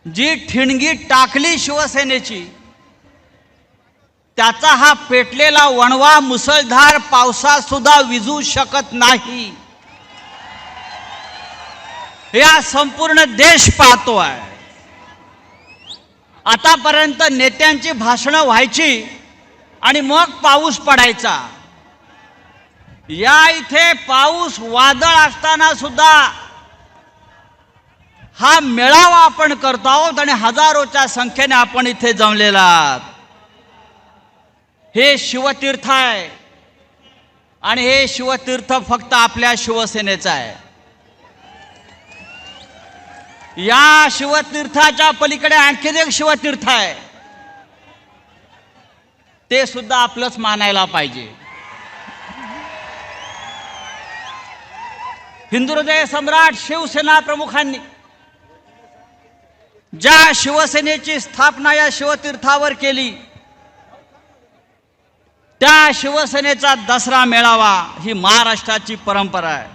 जी ठिणगी टाकली शिवसेनेची, त्याचा हा पेटलेला वणवा मुसळधार पावसात सुद्धा विझू शकत नाही, या संपूर्ण देश पाहतो आहे। आतापर्यंत नेत्यांची भाषणं व्हायची आणि मग पाऊस पडायचा। या इथे पाऊस वादळ असताना सुद्धा हा मेळावा आपण करतो आहोत आणि हजारोच्या संख्येने आपण इथे जमलेला आहात। हे शिवतीर्थ आहे आणि हे शिवतीर्थ फक्त आपल्या शिवसेनेचं आहे। या शिवतीर्थाच्या पलीकडे आणखी एक शिवतीर्थ आहे, ते सुद्धा आपलंच मानायला पाहिजे। हिंदू हृदय सम्राट शिवसेना प्रमुखांनी ज्या शिवसेनेची स्थापना या शिवतीर्थावर केली, त्या शिवसेनेचा दसरा मेळावा ही महाराष्ट्राची परंपरा आहे।